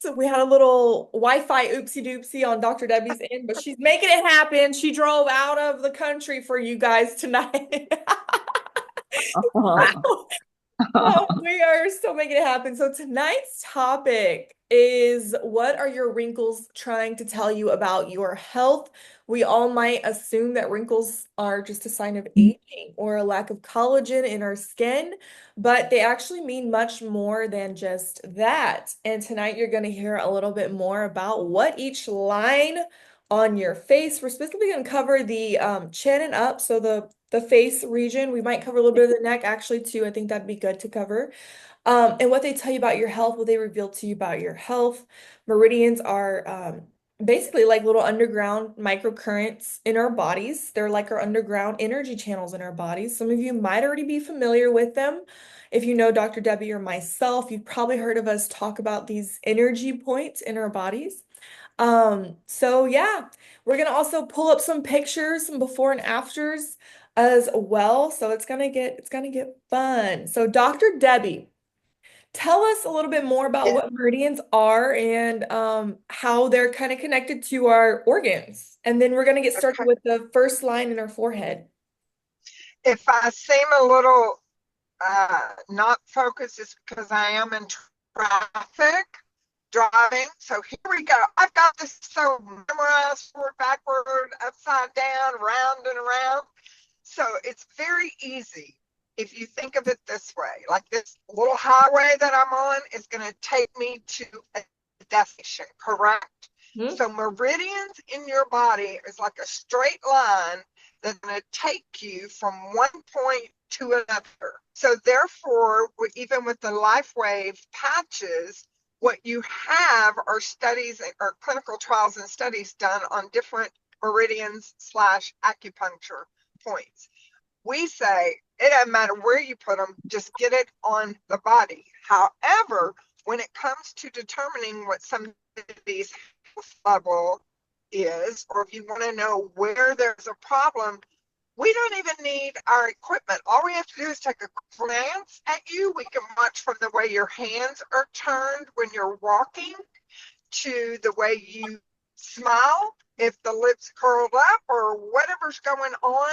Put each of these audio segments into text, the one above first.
So we had a little Wi-Fi oopsie doopsie on Dr. Debbie's end, but she's making it happen. She drove out of the country for you guys tonight. We are still making it happen. So tonight's topic is what are your wrinkles trying to tell you about your health? We all might assume that wrinkles are just a sign of aging or a lack of collagen in our skin, but they actually mean much more than just that. And tonight you're going to hear a little bit more about what each line on your face. We're specifically going to cover the chin and up, so the face region. We might cover a little bit of the neck actually too. I think that'd be good to cover. And what they tell you about your health, what they reveal to you about your health. Meridians are basically like little underground microcurrents in our bodies. They're like our underground energy channels in our bodies. Some of you might already be familiar with them. If you know Dr. Debbie or myself, you've probably heard of us talk about these energy points in our bodies. So yeah, we're gonna also pull up some pictures, some before and afters as well. So it's gonna get fun. So Dr. Debbie, tell us a little bit more about Yeah. what meridians are and how they're kind of connected to our organs. And then we're gonna get started Okay. with the first line in our forehead. If I seem a little not focused, it's because I am in traffic driving. So here we go. I've got this so memorized forward, backward, upside down, round and around. So it's very easy if you think of it this way. Like this little highway that I'm on is going to take me to a destination, correct? Hmm? So meridians in your body is like a straight line that's going to take you from one point to another. So therefore, even with the LifeWave patches, what you have are studies or clinical trials and studies done on different meridians slash acupuncture points. We say it doesn't matter where you put them, just get it on the body. However, when it comes to determining what somebody's health level is, or if you want to know where there's a problem, we don't even need our equipment. All we have to do is take a glance at you. We can watch from the way your hands are turned when you're walking to the way you smile. If the lips curled up or whatever's going on,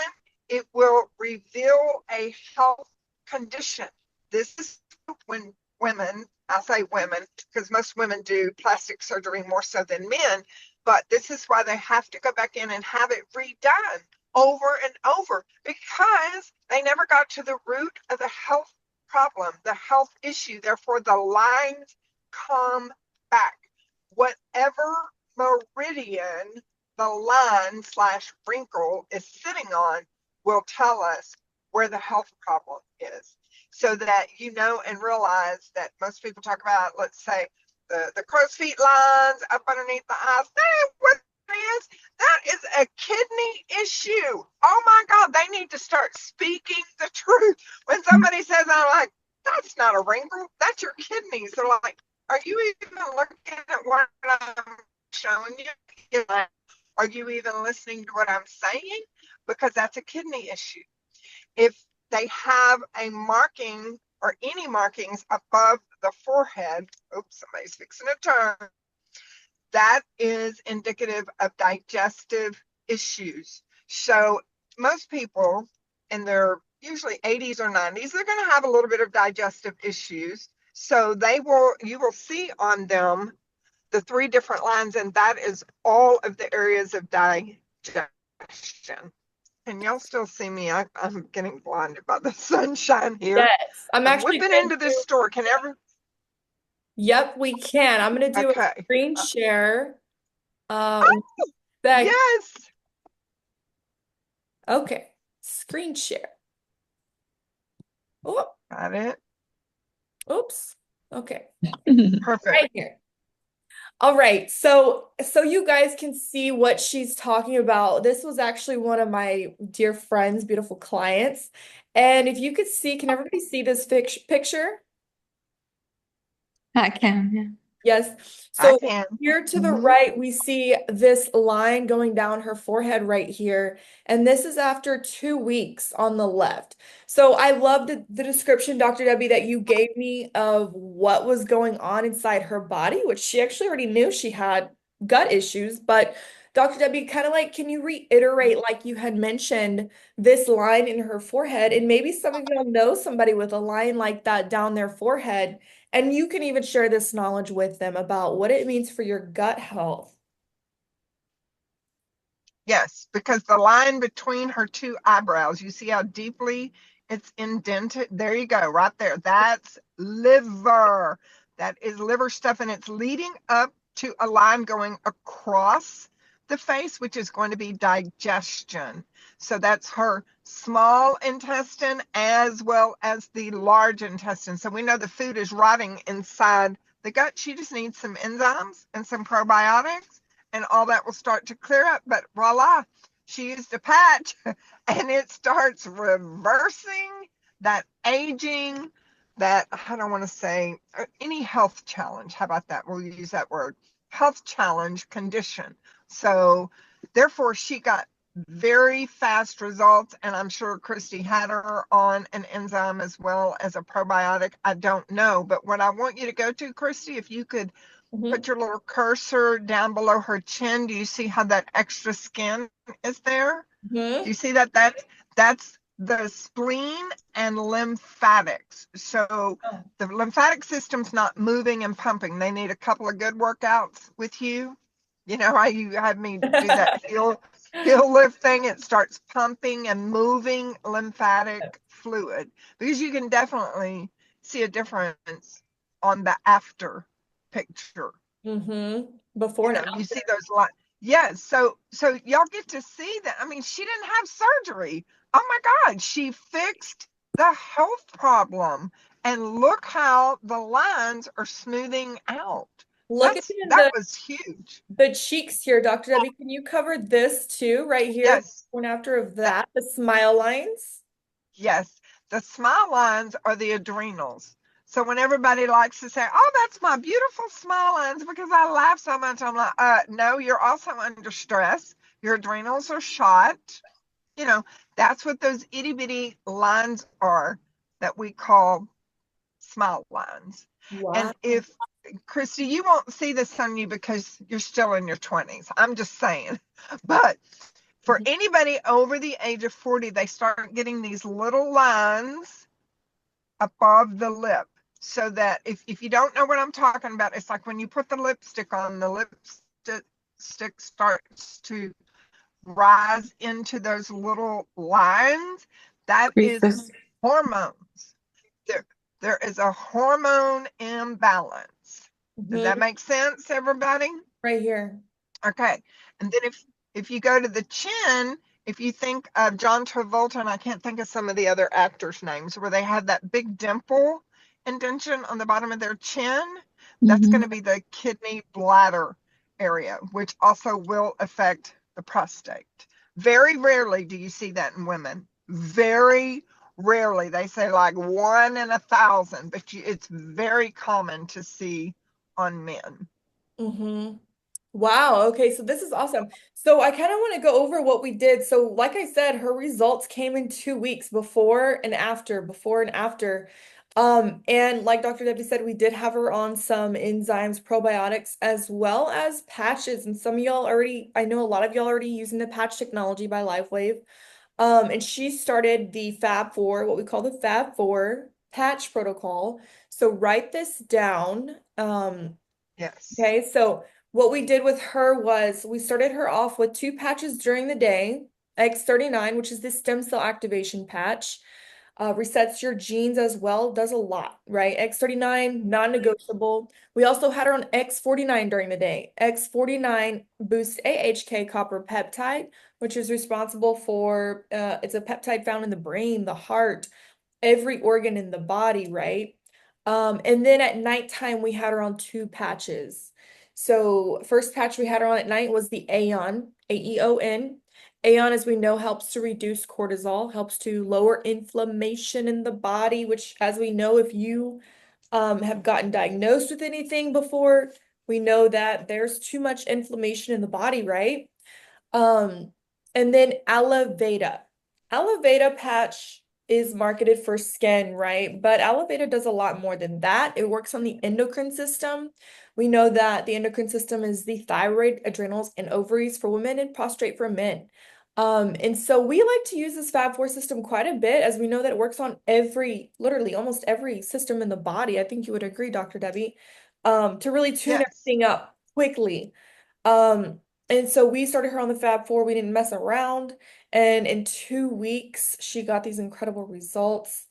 it will reveal a health condition. This is when women, I say women, because most women do plastic surgery more so than men, but this is why they have to go back in and have it redone over and over because they never got to the root of the health problem, the health issue. Therefore, the lines come back. Whatever meridian the line slash wrinkle is sitting on will tell us where the health problem is so that you know and realize that most people talk about, let's say, the crow's feet lines up underneath the eyes. What it is, that is a kidney issue. Oh my God, they need to start speaking the truth. When somebody says, I'm like, that's not a wrinkle, that's your kidneys. They're like, are you even looking at what I'm showing you? Are you even listening to what I'm saying? Because that's a kidney issue. If they have a marking or any markings above the forehead, oops, somebody's fixing a turn, that is indicative of digestive issues. So most people in their usually 80s or 90s, they're going to have a little bit of digestive issues. So you will see on them the three different lines, and that is all of the areas of digestion. Can y'all still see me? I'm getting blinded by the sunshine here. Yes, I'm I'm actually whipping going into this to. store. Can ever? Yep, we can. I'm gonna do a Okay. screen share. Uh, Oh, that yes. okay. Screen share. Oh, Got it. oops. Okay. Perfect. Right here. All right. So you guys can see what she's talking about. This was actually one of my dear friends, beautiful clients. And if you could see, can everybody see this picture? I can, yeah. Yes. I So can. here to the Mhm. right, we see this line going down her forehead right here. And this is after 2 weeks on the left. So I love the description, Dr. Debbie, that you gave me of what was going on inside her body, which she actually already knew she had gut issues. But Dr. Debbie, kind of like, can you reiterate, like you had mentioned, this line in her forehead? And maybe some of y'all know somebody with a line like that down their forehead. And you can even share this knowledge with them about what it means for your gut health. Yes, because the line between her two eyebrows, you see how deeply it's indented? There you go, right there. That's liver. That is liver stuff, and it's leading up to a line going across the face, which is going to be digestion. So that's her small intestine as well as the large intestine. So we know the food is rotting inside the gut. She just needs some enzymes and some probiotics and all that will start to clear up. But voila, she used a patch and it starts reversing that aging, that I don't want to say any health challenge. How about that? We'll use that word, health challenge condition. So therefore, she got very fast results, and I'm sure Kristy had her on an enzyme as well as a probiotic. I don't know, but what I want you to go to, Kristy, if you could put Mhm. your little cursor down below her chin. Do you see how that extra skin is there? Do Mhm. you see that? That's the spleen and lymphatics. So Oh. the lymphatic system's not moving and pumping. They need a couple of good workouts with you. You know how you had me do that heel lift thing? It starts pumping and moving lymphatic fluid because you can definitely see a difference on the after picture. Before You and know, you after. see those lines. Yes, so y'all get to see that. I mean, she didn't have surgery. Oh my God, she fixed the health problem. And look how the lines are smoothing out. Look at it in That was huge. the cheeks here, Dr. Debbie. Can you cover this too, right here, Yes. before and after of That, that, the smile lines? yes. The smile lines are the adrenals. So when everybody likes to say, "Oh, that's my beautiful smile lines," because I laugh so much, I'm like, no, you're also under stress. Your adrenals are shot. You know, that's what those itty bitty lines are that we call smile lines. Wow. And if Kristy, you won't see this on you because you're still in your 20s. I'm just saying. But for anybody over the age of 40, they start getting these little lines above the lip. So that if you don't know what I'm talking about, it's like when you put the lipstick on, the lipstick starts to rise into those little lines. That is Rufus. hormones. There, there is a hormone imbalance. Does that Mhm. make sense, everybody? Right here. Okay. And then if you go to the chin, if you think of John Travolta, and I can't think of some of the other actors' names, where they have that big dimple indentation on the bottom of their chin, that's going Hmm. to be the kidney bladder area, which also will affect the prostate. Very rarely do you see that in women. Very rarely. They say like 1 in 1,000, but it's very common to see on men. Mm-hmm. Wow. Okay. So this is awesome. So I kind of want to go over what we did. So, like I said, her results came in 2 weeks before and after, before and after. And like Dr. Debbie said, we did have her on some enzymes, probiotics, as well as patches. And some of y'all already, I know a lot of y'all already using the patch technology by LifeWave. And she started the Fab Four, what we call the Fab Four patch protocol. So write this down. Yes. Okay, so what we did with her was we started her off with two patches during the day, X39, which is the stem cell activation patch, resets your genes as well, does a lot, right? X39, non-negotiable. We also had her on X49 during the day. X49 boosts AHK copper peptide, which is responsible for, it's a peptide found in the brain, the heart, every organ in the body, right? And then at nighttime, we had her on two patches. So first patch we had her on at night was the Aeon, AEON. Aeon, as we know, helps to reduce cortisol, helps to lower inflammation in the body, which, as we know, if you have gotten diagnosed with anything before, we know that there's too much inflammation in the body, right? Um, and then aloe vera. Aloe vera patch is marketed for skin, right? But aloe vera does a lot more than that. It works on the endocrine system. We know that the endocrine system is the thyroid, adrenals, and ovaries for women and prostrate for men. And so we like to use this Fab 4 system quite a bit as we know that it works on literally almost every system in the body. I think you would agree, Dr. Debbie, to really tune Yes. everything up quickly. Um, and so we started her on the Fab Four. We didn't mess around. And in 2 weeks, she got these incredible results.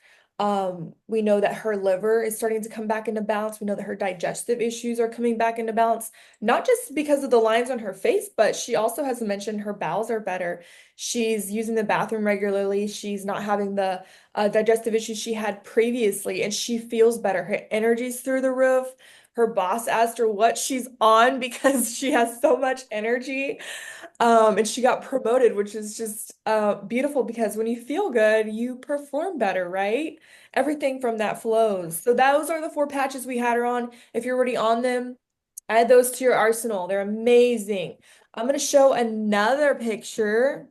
We know that her liver is starting to come back into balance. We know that her digestive issues are coming back into balance, not just because of the lines on her face, but she also has mentioned her bowels are better. She's using the bathroom regularly. She's not having the digestive issues she had previously, and she feels better. Her energy's through the roof. Her boss asked her what she's on because she has so much energy. And she got promoted, which is just beautiful because when you feel good, you perform better, right? Everything from that flows. So those are the 4 patches we had her on. If you're already on them, add those to your arsenal. They're amazing. I'm going to show another picture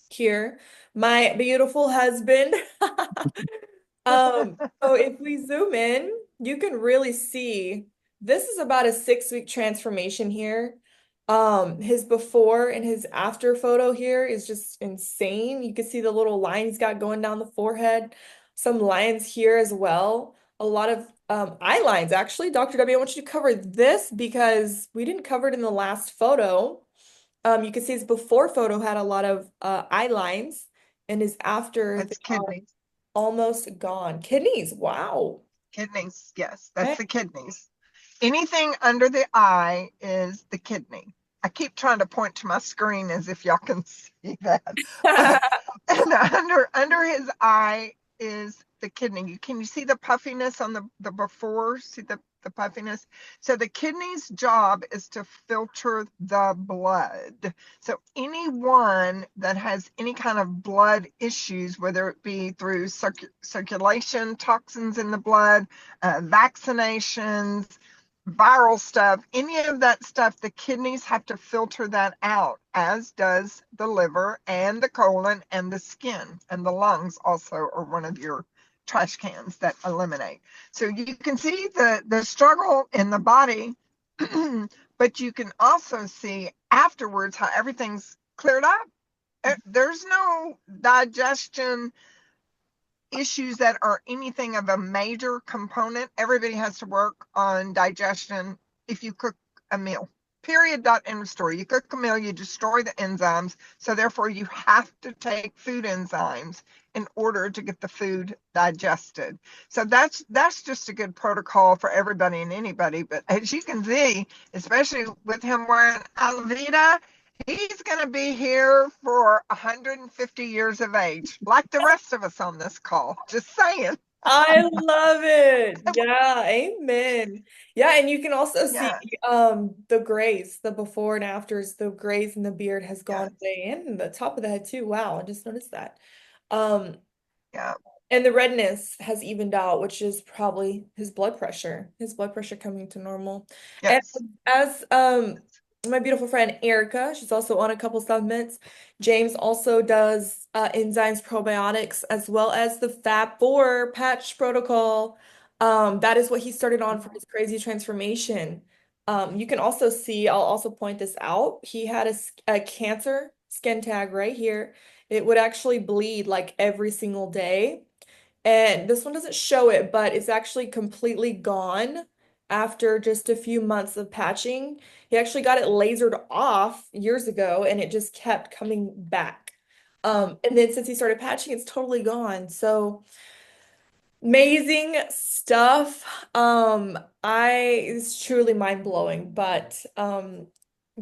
here. My beautiful husband. So if we zoom in, you can really see this is about a 6-week transformation here. His before and his after photo here is just insane. You can see the little line he's got going down the forehead, some lines here as well. A lot of eye lines, actually. Dr. W, I want you to cover this because we didn't cover it in the last photo. You can see his before photo had a lot of eye lines, and his after, they That's are kidneys. almost gone. Kidneys, wow. Kidneys. Yes, that's Okay. the kidneys. Anything under the eye is the kidney. I keep trying to point to my screen as if y'all can see that. But and under his eye is the kidney. Can you see the puffiness on the before? See the puffiness? So the kidney's job is to filter the blood. So anyone that has any kind of blood issues, whether it be through circulation, toxins in the blood, vaccinations, viral stuff, any of that stuff, the kidneys have to filter that out, as does the liver and the colon and the skin. And the lungs also are one of your trash cans that eliminate. So you can see the struggle in the body, but you can also see afterwards how everything's cleared up. There's no digestion issues that are anything of a major component. Everybody has to work on digestion if you cook a meal. Period. Dot. End of story. You cook a meal, you destroy the enzymes. So therefore, you have to take food enzymes in order to get the food digested. So that's just a good protocol for everybody and anybody. But as you can see, especially with him wearing aloe vera, he's going to be here for 150 years of age, like the rest of us on this call. Just saying. I love it. Yeah, amen. Yeah, and you can also see Yes, the grays, the before and afters, the grays in the beard has gone yes, away and the top of the head too. Wow, I just noticed that. Um, yeah, And the redness has evened out, which is probably his blood pressure coming to normal. And yes. as my beautiful friend Erica, she's also on a couple supplements. James also does enzymes probiotics as well as the Fab 4 patch protocol. That is what he started on for his crazy transformation. You can also see, I'll also point this out. He had a cancer skin tag right here. It would actually bleed like every single day. And this one doesn't show it, but it's actually completely gone after just a few months of patching. He actually got it lasered off years ago and it just kept coming back. And then since he started patching, it's totally gone. So amazing stuff. It's truly mind-blowing, but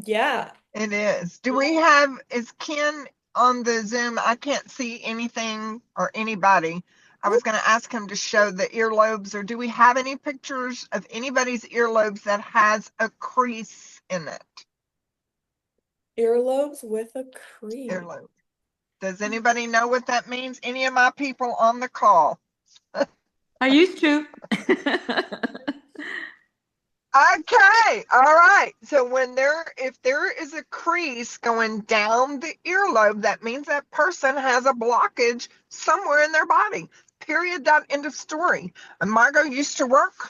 yeah. It is. Do we have, is Ken on the Zoom? I can't see anything or anybody. I was going to ask him to show the earlobes, or do we have any pictures of anybody's earlobes that has a crease in it? Earlobes with a crease. Earlobe. Does anybody know what that means? Any of my people on the call? I used to. Okay, all right. So if there is a crease going down the earlobe, that means that person has a blockage somewhere in their body. Period. Dot. End of story. And Margot used to work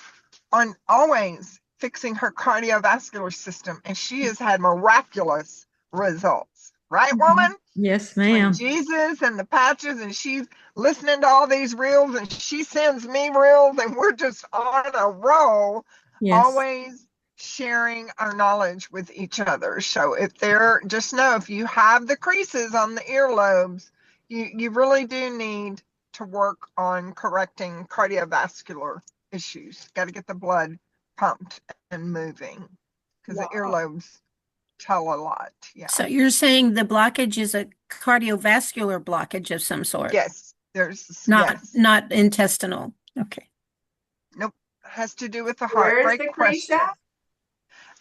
on always fixing her cardiovascular system, and she has had miraculous results. Right, Mhm. woman? Yes, Between ma'am. Jesus and the patches, and she's listening to all these reels, and she sends me reels, and we're just on a roll, Yes. always sharing our knowledge with each other. So just know if you have the creases on the earlobes, you really do need to work on correcting cardiovascular issues. Got to get the blood pumped and moving because the Wow. earlobes tell a lot. Yeah. So you're saying the blockage is a cardiovascular blockage of some sort, Yes. not Yes. not intestinal. Okay. Nope. Has to do with the heart. Where is Great the crease question. at?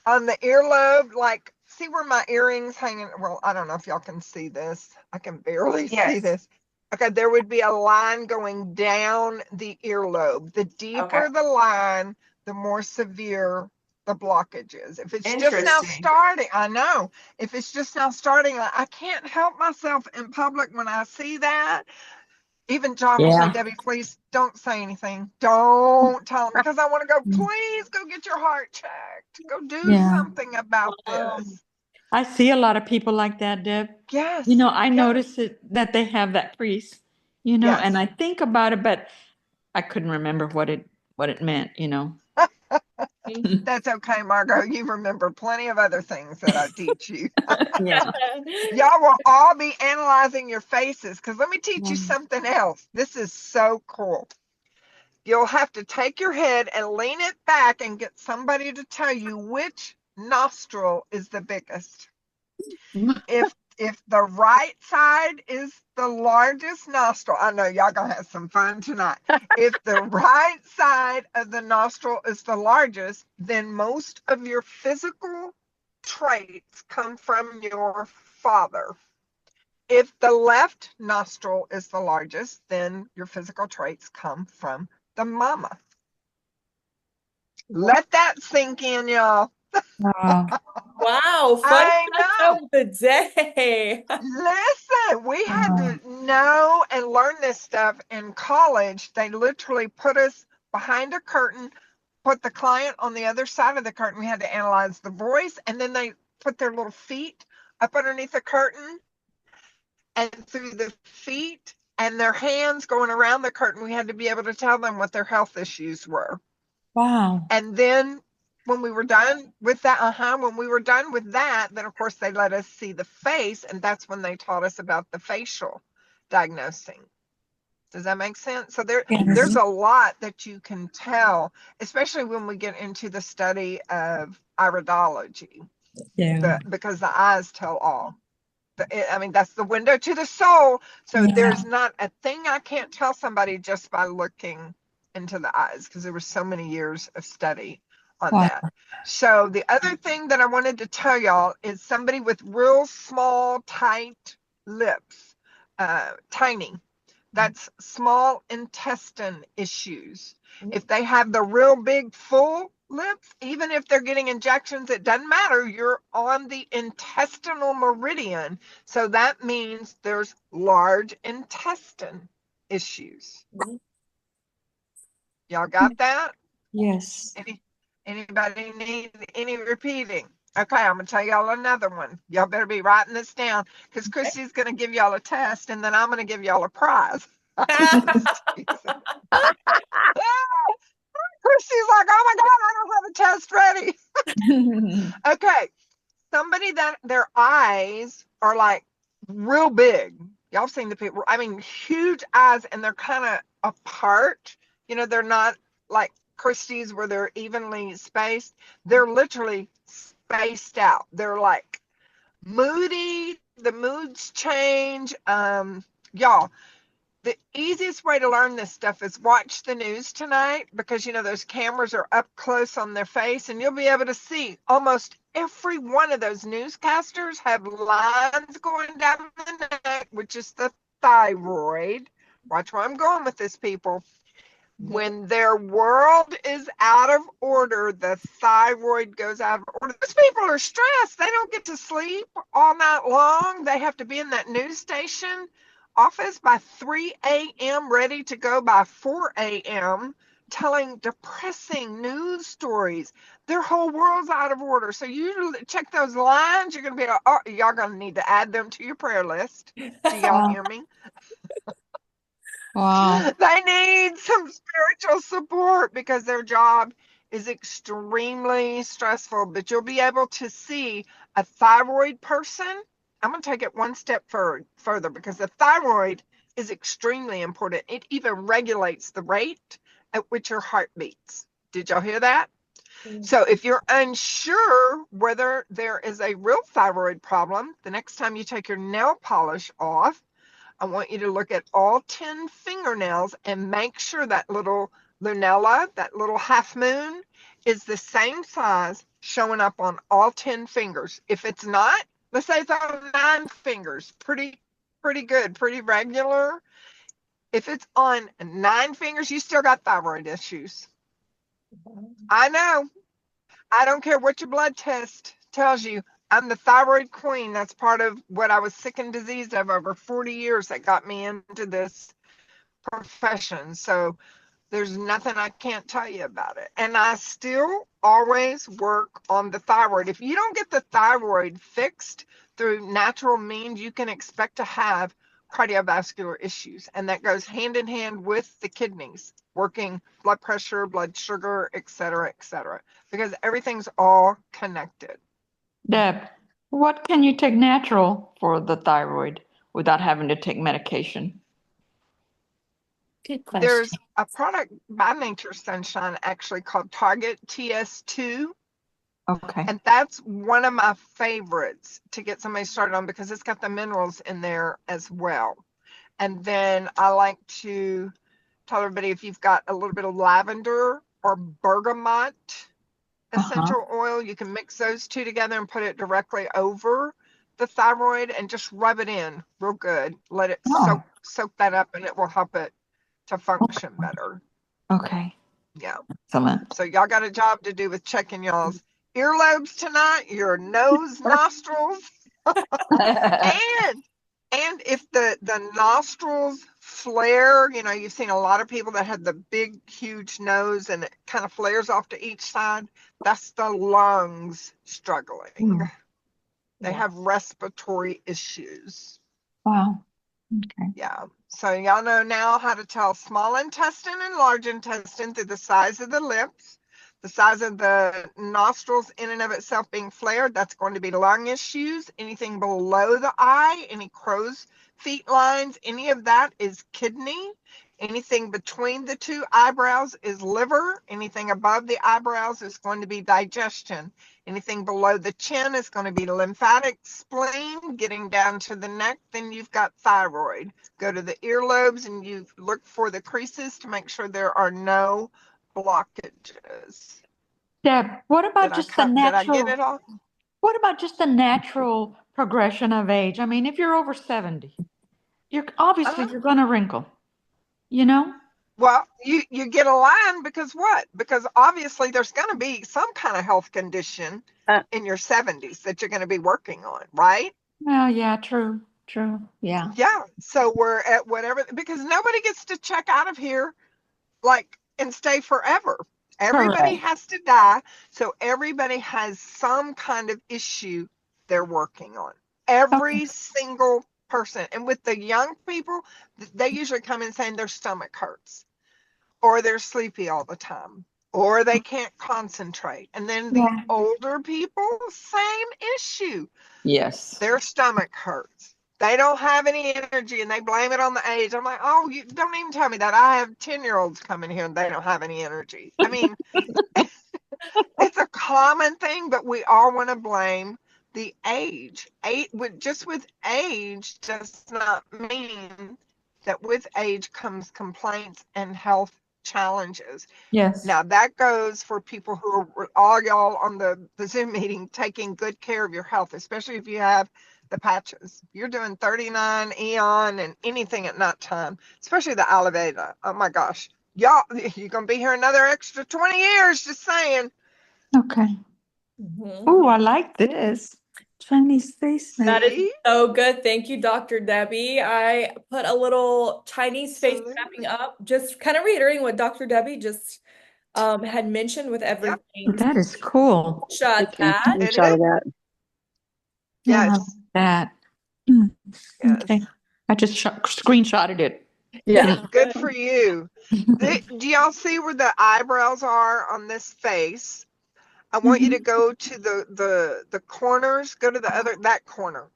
On the earlobe, like, see where my earrings hanging? Well, I don't know if y'all can see this. I can barely see Yes. this. Okay, there would be a line going down the earlobe. The Okay. deeper the line, the more severe the blockage is. If it's just now Interesting. starting, I know. If it's just now starting, I can't help myself in public when I see that. Even John will say, Yeah. Debbie, please don't say anything. Don't tell him because I want to go, Mm. please go get your heart checked. Go do Yeah. something about Wow. this. I see a lot of people like that, Deb. Yes. I Yes. notice that they have that crease, and Yes. I think about it, but I couldn't remember what it meant. That's okay, Margot. You remember plenty of other things that I teach you. Yeah. Y'all will all be analyzing your faces because let me teach you Mm. something else. This is so cool. You'll have to take your head and lean it back and get somebody to tell you which nostril is the biggest. If the right side is the largest nostril, I know y'all gonna have some fun tonight. If the right side of the nostril is the largest, then most of your physical traits come from your father. If the left nostril is the largest, then your physical traits come from the mama. Let that sink in, y'all. Wow. Wow, fun I fact know. of the day. Listen, we had Wow. to know and learn this stuff in college. They literally put us behind a curtain, put the client on the other side of the curtain. We had to analyze the voice, and then they put their little feet up underneath the curtain and through the feet and their hands going around the curtain. We had to be able to tell them what their health issues were. Wow. And then when we were done with that, then of course they let us see the face, and that's when they taught us about the facial diagnosing. Does that make sense? So there's Yes. a lot that you can tell, especially when we get into the study of iridology, Yeah. because the eyes tell all. I mean, that's the window to the soul. So Yeah. there's not a thing I can't tell somebody just by looking into the eyes because there were so many years of study on Wow. that. So the other thing that I wanted to tell y'all is somebody with real small, tight lips, tiny. That's small intestine issues. If they have the real big, full lips, even if they're getting injections, it doesn't matter. You're on the intestinal meridian. So that means there's large intestine issues. Y'all got that? Yes. Anybody need any repeating? Okay, I'm gonna tell y'all another one. Y'all better be writing this down because Kristy's gonna give y'all a test and then I'm gonna give y'all a prize. Just teasing. Kristy's like, oh my God, I don't have a test ready. Okay, somebody that their eyes are like real big. Y'all seen the people, I mean, huge eyes, and they're kind of apart. They're not like Kristy's where they're evenly spaced. They're literally spaced out. They're like moody. The moods change. Y'all, the easiest way to learn this stuff is watch the news tonight because those cameras are up close on their face and you'll be able to see almost every one of those newscasters have lines going down the neck, which is the thyroid. Watch where I'm going with this, people. When their world is out of order, the thyroid goes out of order. Those people are stressed. They don't get to sleep all night long. They have to be in that news station office by 3 a.m., ready to go by 4 a.m., telling depressing news stories. Their whole world's out of order. So you check those lines. You're going to be, oh, y'all going to need to add them to your prayer list. Do y'all Wow. hear me? Wow. They need some spiritual support because their job is extremely stressful. But you'll be able to see a thyroid person. I'm going to take it one step further because the thyroid is extremely important. It even regulates the rate at which your heart beats. Did y'all hear that? So if you're unsure whether there is a real thyroid problem, the next time you take your nail polish off, I want you to look at all 10 fingernails and make sure that little lunella, that little half moon, is the same size showing up on all 10 fingers. If it's not, let's say it's on 9 fingers, pretty good, pretty regular. If it's on 9 fingers, you still got thyroid issues. I know. I don't care what your blood test tells you. I'm the thyroid queen. That's part of what I was sick and diseased of over 40 years that got me into this profession. So there's nothing I can't tell you about it. And I still always work on the thyroid. If you don't get the thyroid fixed through natural means, you can expect to have cardiovascular issues. And that goes hand in hand with the kidneys, working blood pressure, blood sugar, et cetera, because everything's all connected. Deb, what can you take natural for the thyroid without having to take medication? Good question. There's a product by Nature Sunshine actually called Target TS2. Okay. And that's one of my favorites to get somebody started on because it's got the minerals in there as well. And then I like to tell everybody if you've got a little bit of lavender or bergamot essential oil, you can mix those two together and put it directly over the thyroid and just rub it in real good. Let it Oh. soak that up and it will help it to function better. Okay. Yeah. Excellent. So y'all got a job to do with checking y'all's earlobes tonight, your nose, nostrils, and if the nostrils flare, you know, you've seen a lot of people that have the big, huge nose and it kind of flares off to each side. That's the lungs struggling. They have respiratory issues. Wow. Okay. Yeah. So y'all know now how to tell small intestine and large intestine through the size of the lips. The size of the nostrils in and of itself being flared, that's going to be lung issues. Anything below the eye, any crow's feet lines, any of that is kidney. Anything between the two eyebrows is liver. Anything above the eyebrows is going to be digestion. Anything below the chin is going to be lymphatic, spleen. Getting down to the neck, then you've got thyroid. Go to the earlobes and you look for the creases to make sure there are no blockages. Deb, what about Did just the did I get natural, it all? what about just the natural progression of age? I mean, if you're over 70, you're obviously you're gonna wrinkle, you know? Well, you get a line because what? Because obviously there's going to be some kind of health condition in your 70s that you're going to be working on, right? Well, yeah, true, yeah. Yeah. So we're at whatever, because nobody gets to check out of here like and stay forever. Everybody Correct. has to die. So everybody has some kind of issue they're working on. Every single person. And with the young people, they usually come in saying their stomach hurts or they're sleepy all the time or they can't concentrate. And then the Yeah. older people, same issue. Yes. Their stomach hurts. They don't have any energy and they blame it on the age. I'm like, oh, you don't even tell me that. I have 10-year-olds coming here and they don't have any energy. I mean, it's a common thing, but we all want to blame the age. Just with age does not mean that with age comes complaints and health challenges. Yes. Now that goes for people who are all y'all on the Zoom meeting taking good care of your health, especially if you have the patches. You're doing 39 Eon and anything at nighttime, especially the aloe vera. Oh my gosh, Y'all, you're going to be here another extra 20 years, just saying. Okay. Mhm. Oh, I like this. Chinese face That is See? so good. Thank you, Dr. Debbie. I put a little Chinese face mapping Absolutely. up, just kind of reiterating what Dr. Debbie just had mentioned with Yep, everything. That is cool. Take Shot a that. it screenshot is. of that. Yeah, I like Yes, that. Hmm, yes. okay. I just screenshotted it. Yeah. That's Good good. for you. Do y'all see where the eyebrows are on this face? I want you to Mhm. go to the corners, go to the other, that corner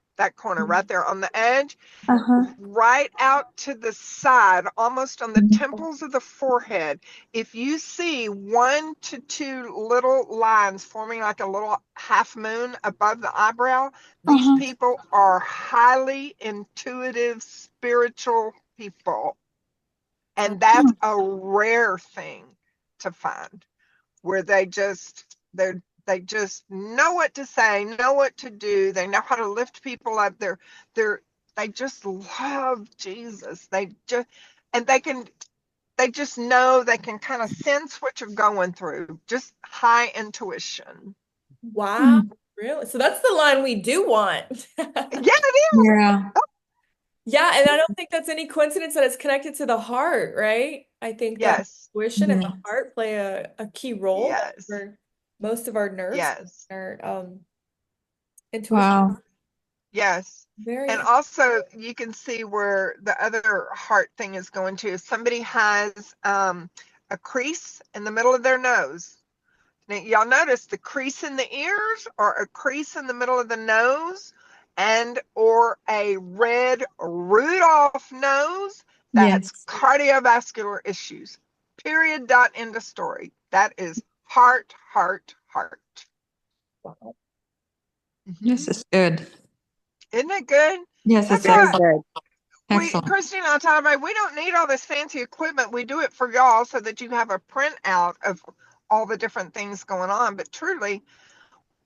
right there on the edge, Uh-huh. right out to the side, almost on the temples of the forehead. If you see 1 to 2 little lines forming like a little half moon above the eyebrow, these Uh-huh. people are highly intuitive, spiritual people. And that's a rare thing to find, where they just know what to say, know what to do. They know how to lift people up. They just love Jesus. And they just know, they can kind of sense what you're going through. Just high intuition. Wow. Hmm. Really? So that's the line we do want. Yeah, it is. Yeah. Yeah, and I don't think that's any coincidence that it's connected to the heart, right? I think that Yes, intuition and the Yeah. heart play a key role. That's yes, where most of our nerves yes, are intuition. Wow. yes. And Very also, you can see where the other heart thing is going to. If somebody has a crease in the middle of their nose, now, y'all notice the crease in the ears or a crease in the middle of the nose and or a red Rudolph nose, that's Yes. cardiovascular issues. Period. Dot. End of story. That is heart, heart, heart. wow. This is good. Isn't it good? Yes, it's That's Very why excellent. good. Excellent. Christy and I talk about, we don't need all this fancy equipment. We do it for y'all so that you have a printout of all the different things going on. But truly,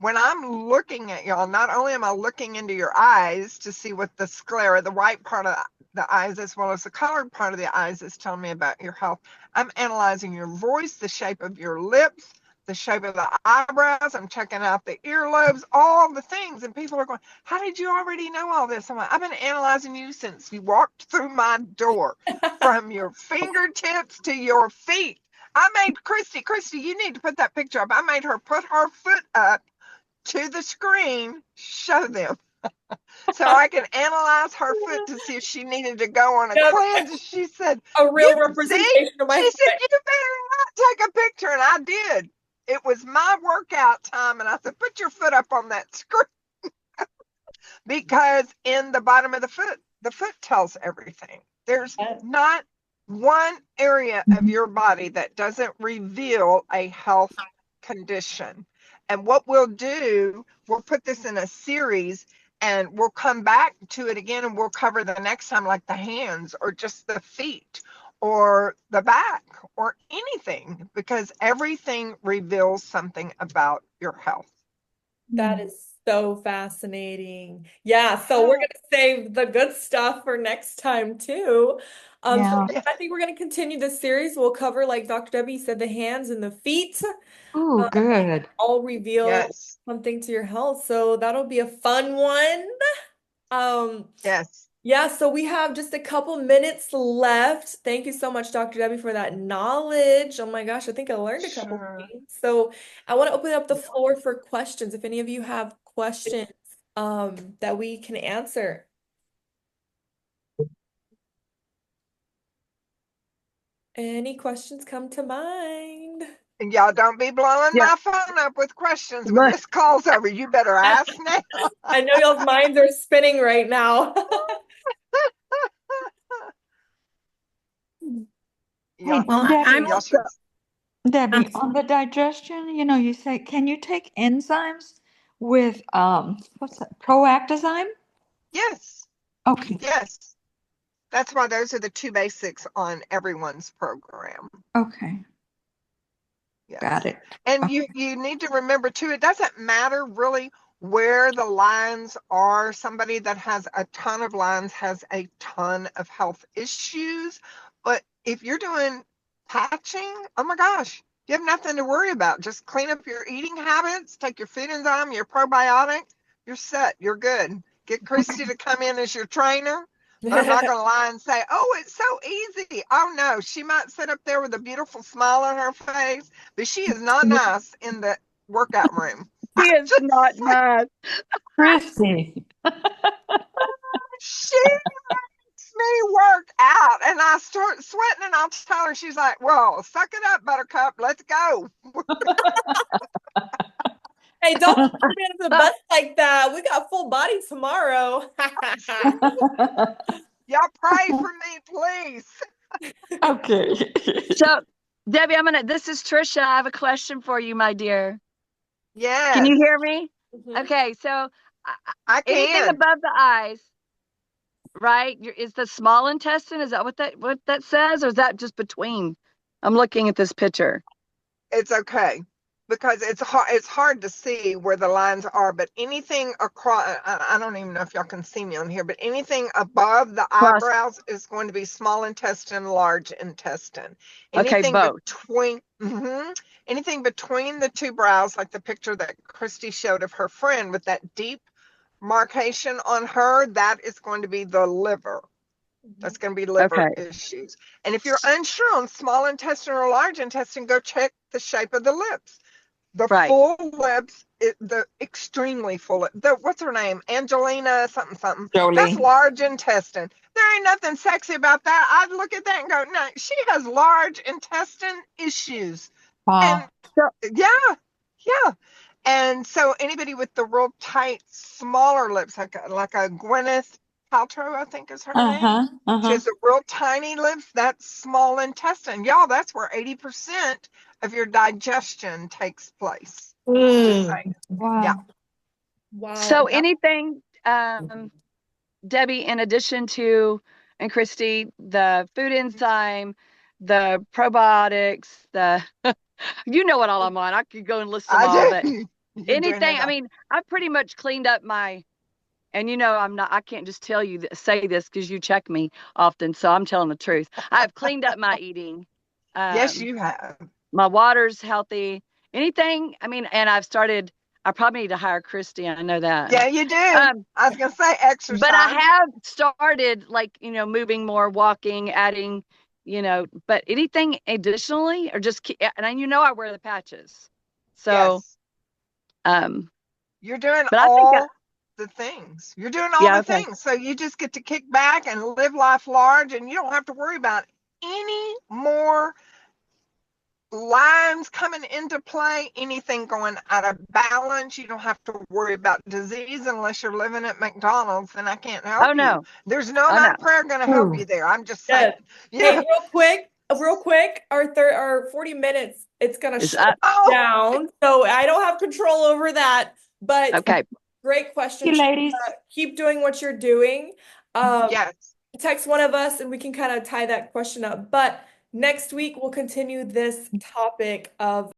when I'm looking at y'all, not only am I looking into your eyes to see what the sclera, the white part of the eyes, as well as the colored part of the eyes, is telling me about your health, I'm analyzing your voice, the shape of your lips, the shape of the eyebrows. I'm checking out the earlobes, all the things. And people are going, how did you already know all this? I'm like, I've been analyzing you since you walked through my door, from your fingertips to your feet. I made Christy, you need to put that picture up. I made her put her foot up to the screen, show them, so I can analyze her foot to see if she needed to go on a Yep, cleanse. She said, a you real see, representation of my she said, foot. you better not take a picture. And I did. It was my workout time. And I said, put your foot up on that screen, because in the bottom of the foot tells everything. There's not one area of your body that doesn't reveal a health condition. And what we'll do, we'll put this in a series and we'll come back to it again, and we'll cover the next time, like the hands or just the feet or the back or anything, because everything reveals something about your health. That is so fascinating. Yeah, so we're Yeah. gonna save the good stuff for next time too. So Yeah. Yeah. I think we're gonna continue this series. We'll cover, like Dr. Debbie said, the hands and the feet, Oh, um, good. all reveal Yes. something to your health. So that'll be a fun one. Um, Yes. yeah, so we have just a couple minutes left. Thank you so much, Dr. Debbie, for that knowledge. Oh my gosh, I think I learned a couple Sure. things. So I want to open up the floor for questions. If any of you have questions that we can answer. Any questions come to mind? And y'all don't be blowing Yeah. my phone up with questions when Look, this call's over. You better ask now. I know y'all's minds are spinning right now. Hey, Y'all, Well, I'm y'all Debbie, should. I'm Debbie, on the digestion, you say, can you take enzymes with what's that? Proactazyme? Yes. Okay. Yes. That's why those are the two basics on everyone's program. Okay. Got Yes. it. And you need to remember too, it doesn't matter really where the lines are. Somebody that has a ton of lines has a ton of health issues. But if you're doing Patching, oh my gosh, you have nothing to worry about. Just clean up your eating habits, take your food enzyme, your probiotic, you're set, you're good. Get Kristy to come in as your trainer. But I'm not going to lie and say, oh, it's so easy. Oh, no, she might sit up there with a beautiful smile on her face, but she is not nice in the workout room. She is not nice. Kristy. She makes me work out, and I start sweating, and I'll tell her, she's like, well, suck it up, Buttercup, let's go. Hey, don't put me under the bus like that. We got full body tomorrow. Y'all pray for me, please. Okay. So, Debbie, this is Trisha. I have a question for you, my dear. Yes. Can you hear me? Mhm. Okay, so I anything can. above the eyes, right? Is the small intestine? Is that what that says, or is that just between? I'm looking at this picture. It's okay because it's hard to see where the lines are, but anything across, I don't even know if y'all can see me on here, but anything above the eyebrows is going to be small intestine, large intestine. Okay, Anything both. between anything between the two brows, like the picture that Kristy showed of her friend with that deep marcation on her, that is going to be the liver. That's going to be liver issues. And if you're unsure on small intestine or large intestine, go check the shape of the lips. The full lips, the extremely full, what's her name? Angelina something something. Jolie. That's large intestine. There ain't nothing sexy about that. I'd look at that and go, no, she has large intestine issues. Wow. And yeah. And so anybody with the real tight, smaller lips, like a Gwyneth Paltrow, I think is her name. She has the real tiny lips. That's small intestine. Y'all, that's where 80% of your digestion takes place. Just saying. Wow. Yeah. Wow. So anything, Debbie, in addition to, and Kristy, the food enzyme, the probiotics, you know what all I'm on. I could go and list them all, but anything, I mean, I've pretty much cleaned up and I can't just say this because you check me often, so I'm telling the truth. I've cleaned up my eating. Yes, you have. My water's healthy. Anything, I mean, and I probably need to hire Kristy. I know that. Yeah, you do. I was going to say exercise. But I have started moving more, walking, adding, but anything additionally or just, and I wear the patches. So, yes. You're doing the things. You're doing all the things. So you just get to kick back and live life large, and you don't have to worry about any more lines coming into play, anything going out of balance. You don't have to worry about disease unless you're living at McDonald's, and I can't help you. No. There's no night prayer going to help you there. I'm just saying. Hey, real quick, our 40 minutes, it's going to shut down. So I don't have control over that, but great question. You ladies. Keep doing what you're doing. Yes. Text one of us and we can kind of tie that question up. But next week, we'll continue this topic of